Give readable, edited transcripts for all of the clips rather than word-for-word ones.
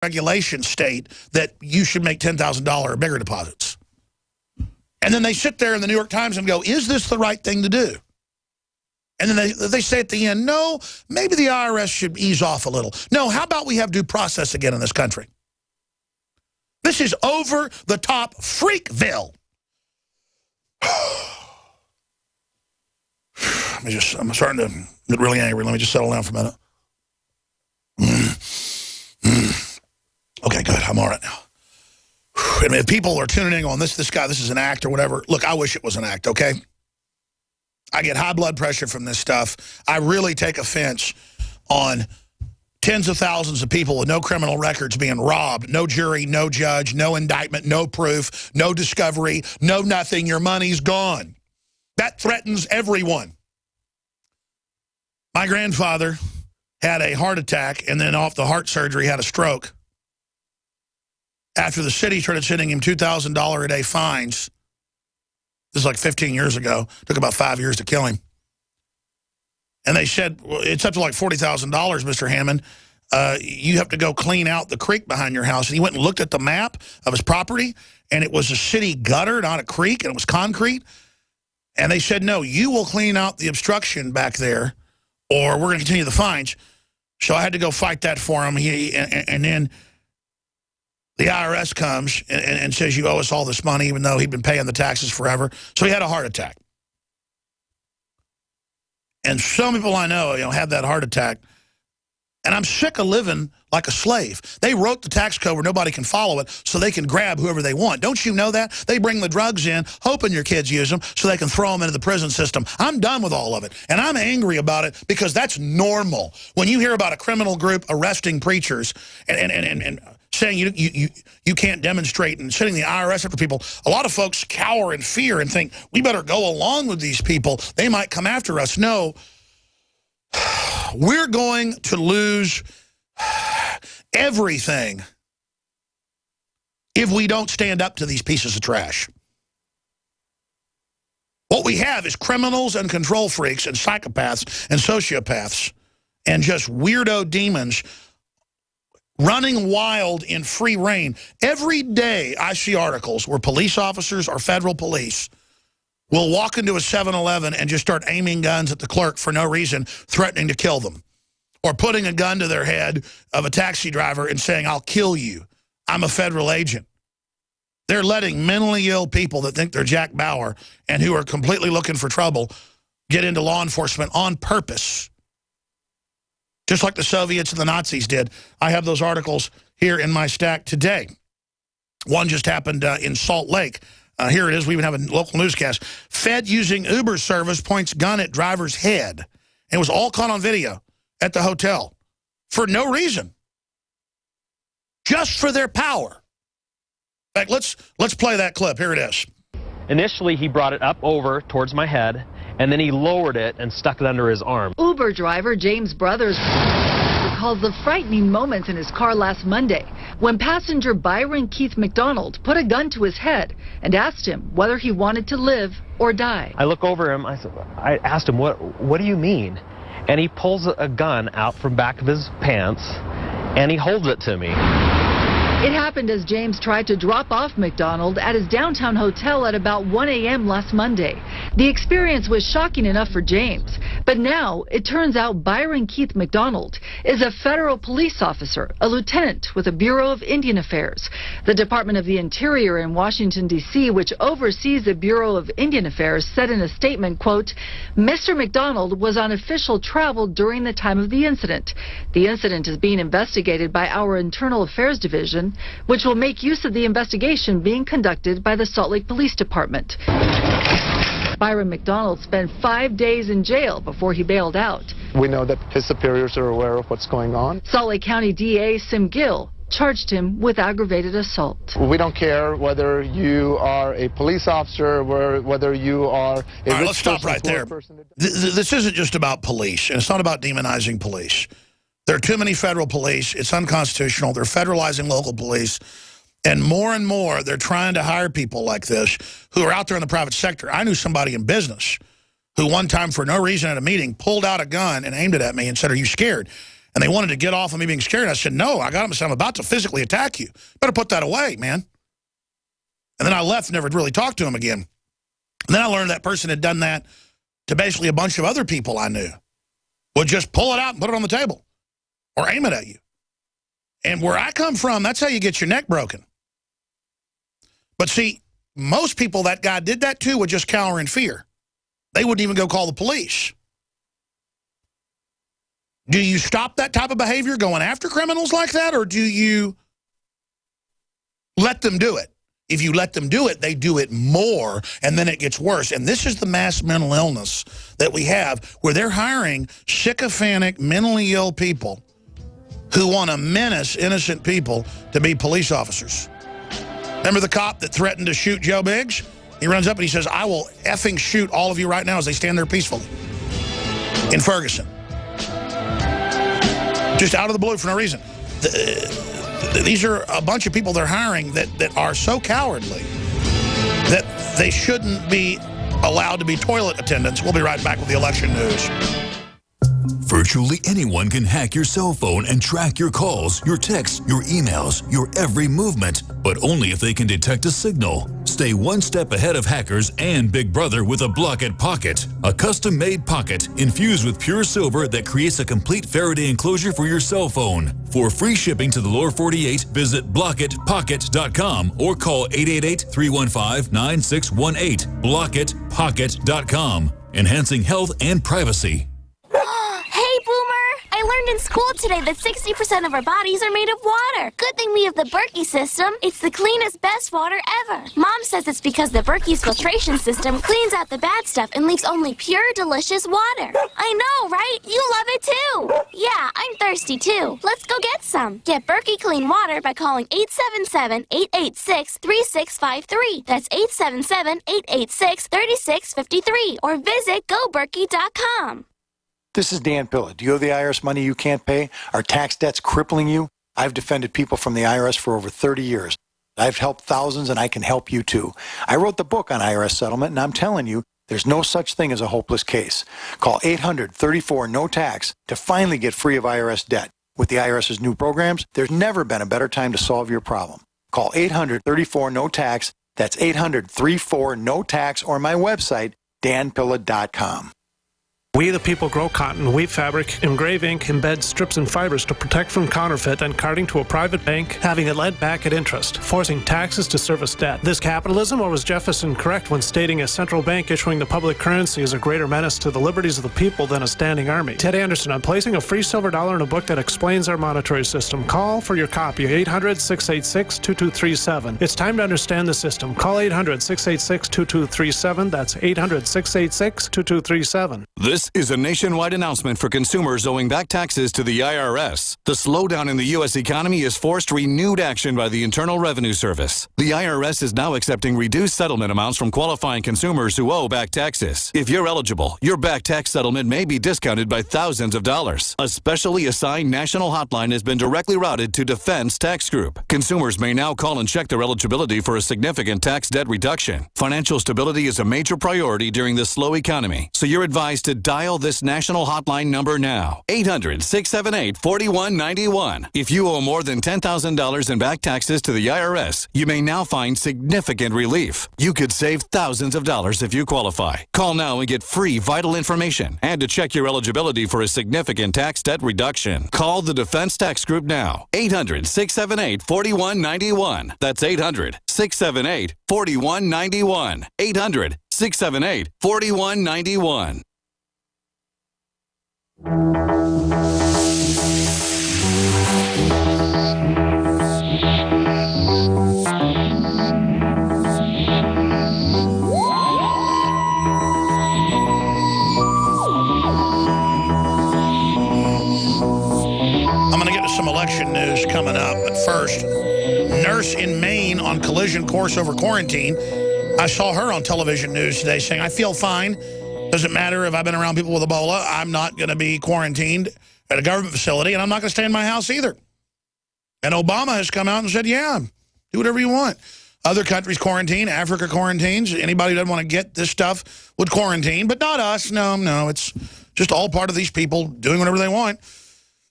regulation state that you should make $10,000 or bigger deposits. And then they sit there in the New York Times and go, is this the right thing to do? And then they say at the end, no, maybe the IRS should ease off a little. No, how about we have due process again in this country? This is over-the-top Freakville. I'm starting to get really angry. Let me just settle down for a minute. Okay, good. I'm all right now. And if people are tuning in on this guy, this is an act or whatever, look, I wish it was an act, okay? I get high blood pressure from this stuff. I really take offense on tens of thousands of people with no criminal records being robbed, no jury, no judge, no indictment, no proof, no discovery, no nothing. Your money's gone. That threatens everyone. My grandfather had a heart attack and then off the heart surgery had a stroke. After the city started sending him $2,000 a day fines, this is like 15 years ago, took about 5 years to kill him. And they said, well, it's up to like $40,000, Mr. Hammond. You have to go clean out the creek behind your house. And he went and looked at the map of his property, and it was a city gutter, not a creek, and it was concrete. And they said, no, you will clean out the obstruction back there, or we're going to continue the fines. So I had to go fight that for him. And then the IRS comes and says, you owe us all this money, even though he'd been paying the taxes forever. So he had a heart attack. And some people I know, had that heart attack. And I'm sick of living like a slave. They wrote the tax code where nobody can follow it so they can grab whoever they want. Don't you know that? They bring the drugs in, hoping your kids use them so they can throw them into the prison system. I'm done with all of it. And I'm angry about it because that's normal. When you hear about a criminal group arresting preachers and saying you can't demonstrate and sending the IRS after people, a lot of folks cower in fear and think, we better go along with these people. They might come after us. No. We're going to lose everything if we don't stand up to these pieces of trash. What we have is criminals and control freaks and psychopaths and sociopaths and just weirdo demons running wild in free reign. Every day I see articles where police officers or federal police will walk into a 7-Eleven and just start aiming guns at the clerk for no reason, threatening to kill them. Or putting a gun to their head of a taxi driver and saying, I'll kill you. I'm a federal agent. They're letting mentally ill people that think they're Jack Bauer and who are completely looking for trouble get into law enforcement on purpose. Just like the Soviets and the Nazis did. I have those articles here in my stack today. One just happened in Salt Lake. Here it is. We even have a local newscast. Fed using Uber service points gun at driver's head. It was all caught on video at the hotel for no reason. Just for their power. In fact, let's play that clip. Here it is. Initially, he brought it up over towards my head, and then he lowered it and stuck it under his arm. Uber driver James Brothers recalls the frightening moments in his car last Monday when passenger Byron Keith McDonald put a gun to his head and asked him whether he wanted to live or die. I look over him. I asked him, what do you mean? And he pulls a gun out from back of his pants, and he holds it to me. It happened as James tried to drop off McDonald at his downtown hotel at about 1 a.m. last Monday. The experience was shocking enough for James, but now it turns out Byron Keith McDonald is a federal police officer, a lieutenant with the Bureau of Indian Affairs. The Department of the Interior in Washington, D.C., which oversees the Bureau of Indian Affairs, said in a statement, quote, Mr. McDonald was on official travel during the time of the incident. The incident is being investigated by our Internal Affairs Division, which will make use of the investigation being conducted by the Salt Lake Police Department. Byron McDonald spent 5 days in jail before he bailed out. We know that his superiors are aware of what's going on. Salt Lake County DA Sim Gill charged him with aggravated assault. We don't care whether you are a police officer or whether you are a... All right, let's stop right there. This isn't just about police, and it's not about demonizing police. There are too many federal police. It's unconstitutional. They're federalizing local police. And more, they're trying to hire people like this who are out there in the private sector. I knew somebody in business who one time, for no reason at a meeting, pulled out a gun and aimed it at me and said, are you scared? And they wanted to get off of me being scared. I said, no, I got them. I said, I'm about to physically attack you. Better put that away, man. And then I left, never really talked to him again. And then I learned that person had done that to basically a bunch of other people I knew. Would just pull it out and put it on the table or aim it at you. And where I come from, that's how you get your neck broken. But see, most people that guy did that to would just cower in fear. They wouldn't even go call the police. Do you stop that type of behavior going after criminals like that, or do you let them do it? If you let them do it, they do it more, and then it gets worse. And this is the mass mental illness that we have, where they're hiring sycophantic, mentally ill people who want to menace innocent people to be police officers. Remember the cop that threatened to shoot Joe Biggs? He runs up and he says, I will effing shoot all of you right now as they stand there peacefully in Ferguson. Just out of the blue for no reason. These are a bunch of people they're hiring that are so cowardly that they shouldn't be allowed to be toilet attendants. We'll be right back with the election news. Virtually anyone can hack your cell phone and track your calls, your texts, your emails, your every movement, but only if they can detect a signal. Stay one step ahead of hackers and Big Brother with a Blockit Pocket, a custom-made pocket infused with pure silver that creates a complete Faraday enclosure for your cell phone. For free shipping to the lower 48, visit blockitpocket.com or call 888-315-9618. blockitpocket.com, enhancing health and privacy. Hey, Boomer! I learned in school today that 60% of our bodies are made of water. Good thing we have the Berkey system. It's the cleanest, best water ever. Mom says it's because the Berkey's filtration system cleans out the bad stuff and leaves only pure, delicious water. I know, right? You love it too. Yeah, I'm thirsty too. Let's go get some. Get Berkey Clean Water by calling 877-886-3653. That's 877-886-3653. Or visit goberkey.com. This is Dan Pilla. Do you owe the IRS money you can't pay? Are tax debts crippling you? I've defended people from the IRS for over 30 years. I've helped thousands, and I can help you too. I wrote the book on IRS settlement, and I'm telling you, there's no such thing as a hopeless case. Call 800-34-NO-TAX to finally get free of IRS debt. With the IRS's new programs, there's never been a better time to solve your problem. Call 800-34-NO-TAX. That's 800-34-NO-TAX, or my website, danpilla.com. We the people grow cotton, weave fabric, engrave ink, embed strips and fibers to protect from counterfeit, then carting to a private bank, having it lent back at interest, forcing taxes to service debt. This capitalism, or was Jefferson correct when stating a central bank issuing the public currency is a greater menace to the liberties of the people than a standing army? Ted Anderson, I'm placing a free silver dollar in a book that explains our monetary system. Call for your copy, 800-686-2237. It's time to understand the system. Call 800-686-2237. That's 800-686-2237. This is a nationwide announcement for consumers owing back taxes to the IRS. The slowdown in the U.S. economy has forced renewed action by the Internal Revenue Service. The IRS is now accepting reduced settlement amounts from qualifying consumers who owe back taxes. If you're eligible, your back tax settlement may be discounted by thousands of dollars. A specially assigned national hotline has been directly routed to Defense Tax Group. Consumers may now call and check their eligibility for a significant tax debt reduction. Financial stability is a major priority during this slow economy, so you're advised to dial this national hotline number now. 800-678-4191. If you owe more than $10,000 in back taxes to the IRS, you may now find significant relief. You could save thousands of dollars if you qualify. Call now and get free vital information and to check your eligibility for a significant tax debt reduction. Call the Defense Tax Group now. 800-678-4191. That's 800-678-4191. 800-678-4191. I'm going to get to some election news coming up, but first, nurse in Maine on collision course over quarantine. I saw her on television news today saying, I feel fine. Doesn't matter if I've been around people with Ebola. I'm not going to be quarantined at a government facility, and I'm not going to stay in my house either. And Obama has come out and said, yeah, do whatever you want. Other countries quarantine, Africa quarantines. Anybody who doesn't want to get this stuff would quarantine, but not us. No, it's just all part of these people doing whatever they want.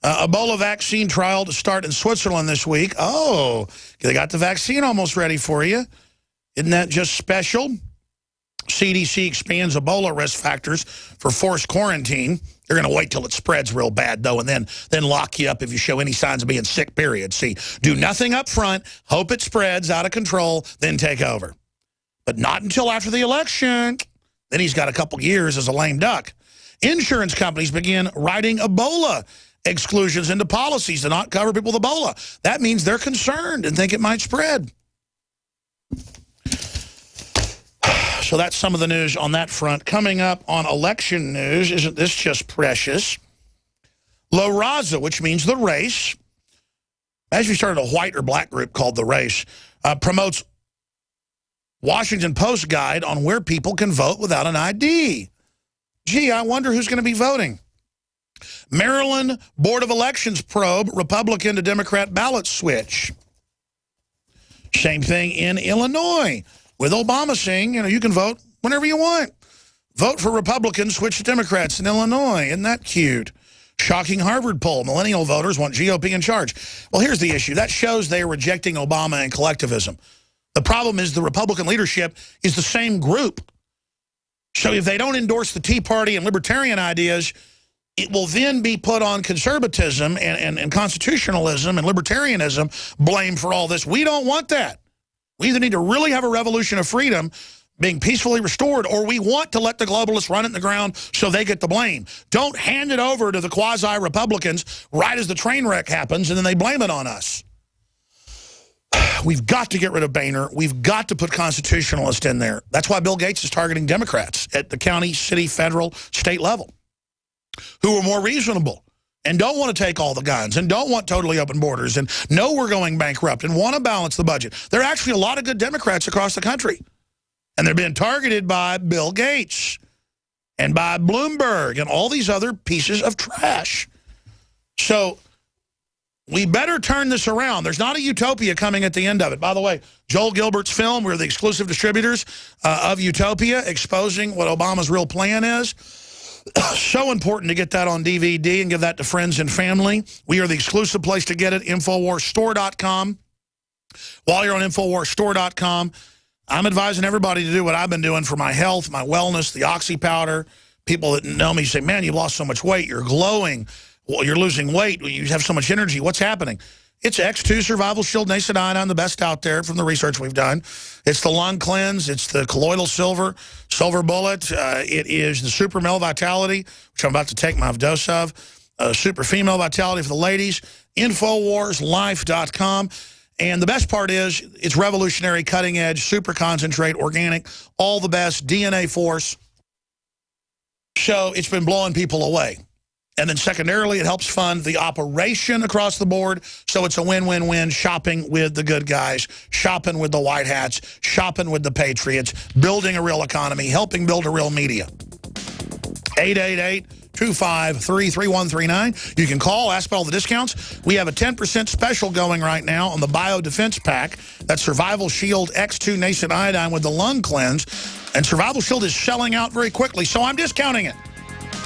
Ebola vaccine trial to start in Switzerland this week. Oh, they got the vaccine almost ready for you. Isn't that just special? CDC expands Ebola risk factors for forced quarantine. They're going to wait till it spreads real bad, though, and then lock you up if you show any signs of being sick, period. See, do nothing up front, hope it spreads out of control, then take over. But not until after the election. Then he's got a couple years as a lame duck. Insurance companies begin writing Ebola exclusions into policies to not cover people with Ebola. That means they're concerned and think it might spread. So that's some of the news on that front. Coming up on election news, isn't this just precious? La Raza, which means the race, as we started a white or black group called The Race, promotes Washington Post guide on where people can vote without an ID. Gee, I wonder who's going to be voting. Maryland Board of Elections probe Republican to Democrat ballot switch. Same thing in Illinois. With Obama saying, you can vote whenever you want. Vote for Republicans, switch to Democrats in Illinois. Isn't that cute? Shocking Harvard poll. Millennial voters want GOP in charge. Well, here's the issue. That shows they are rejecting Obama and collectivism. The problem is the Republican leadership is the same group. So if they don't endorse the Tea Party and libertarian ideas, it will then be put on conservatism and constitutionalism and libertarianism blame for all this. We don't want that. We either need to really have a revolution of freedom being peacefully restored, or we want to let the globalists run it in the ground so they get the blame. Don't hand it over to the quasi-Republicans right as the train wreck happens and then they blame it on us. We've got to get rid of Boehner. We've got to put constitutionalists in there. That's why Bill Gates is targeting Democrats at the county, city, federal, state level who are more reasonable and don't want to take all the guns and don't want totally open borders and know we're going bankrupt and want to balance the budget. There are actually a lot of good Democrats across the country. And they're being targeted by Bill Gates and by Bloomberg and all these other pieces of trash. So we better turn this around. There's not a utopia coming at the end of it. By the way, Joel Gilbert's film, we're the exclusive distributors of Utopia, exposing what Obama's real plan is. So important to get that on DVD and give that to friends and family. We are the exclusive place to get it, InfoWarsStore.com. While you're on InfoWarsStore.com, I'm advising everybody to do what I've been doing for my health, my wellness, the Oxy powder. People that know me say, man, you've lost so much weight. You're glowing. Well, you're losing weight. You have so much energy. What's happening? It's X2 Survival Shield Nascent Iodine, the best out there from the research we've done. It's the Lung Cleanse. It's the Colloidal Silver, Silver Bullet. It is the Super Male Vitality, which I'm about to take my dose of. Super Female Vitality for the ladies. InfoWarsLife.com. And the best part is it's revolutionary, cutting edge, super concentrate, organic, all the best, DNA Force. So it's been blowing people away. And then secondarily, it helps fund the operation across the board. So it's a win-win-win, shopping with the good guys, shopping with the white hats, shopping with the patriots, building a real economy, helping build a real media. 888-253-3139. You can call, ask about all the discounts. We have a 10% special going right now on the Biodefense Pack. That's Survival Shield X2 Nascent Iodine with the Lung Cleanse. And Survival Shield is selling out very quickly, so I'm discounting it.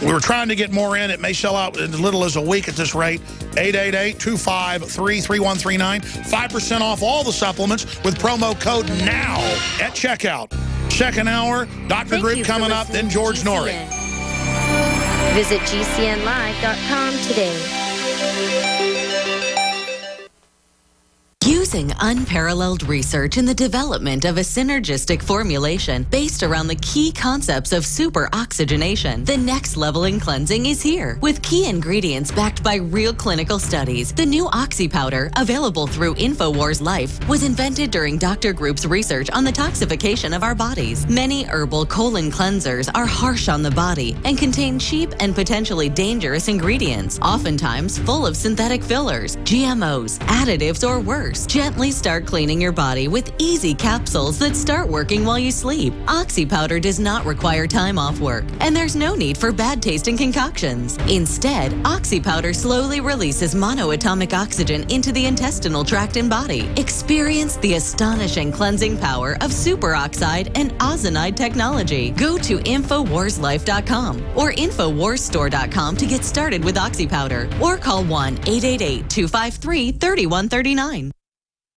We were trying to get more in. It may sell out in as little as a week at this rate. 888-253-3139. 5% off all the supplements with promo code NOW at checkout. Second hour, Dr. Group coming up, then George Norrie. Visit GCNlive.com today. Using unparalleled research in the development of a synergistic formulation based around the key concepts of super oxygenation, the next level in cleansing is here. With key ingredients backed by real clinical studies, the new Oxy powder, available through InfoWars Life, was invented during Dr. Group's research on the toxification of our bodies. Many herbal colon cleansers are harsh on the body and contain cheap and potentially dangerous ingredients, oftentimes full of synthetic fillers, GMOs, additives, or worse. Gently start cleaning your body with easy capsules that start working while you sleep. Oxy Powder does not require time off work, and there's no need for bad-tasting concoctions. Instead, Oxy Powder slowly releases monoatomic oxygen into the intestinal tract and body. Experience the astonishing cleansing power of superoxide and ozonide technology. Go to InfoWarsLife.com or InfoWarsStore.com to get started with Oxy Powder, or call 1-888-253-3139.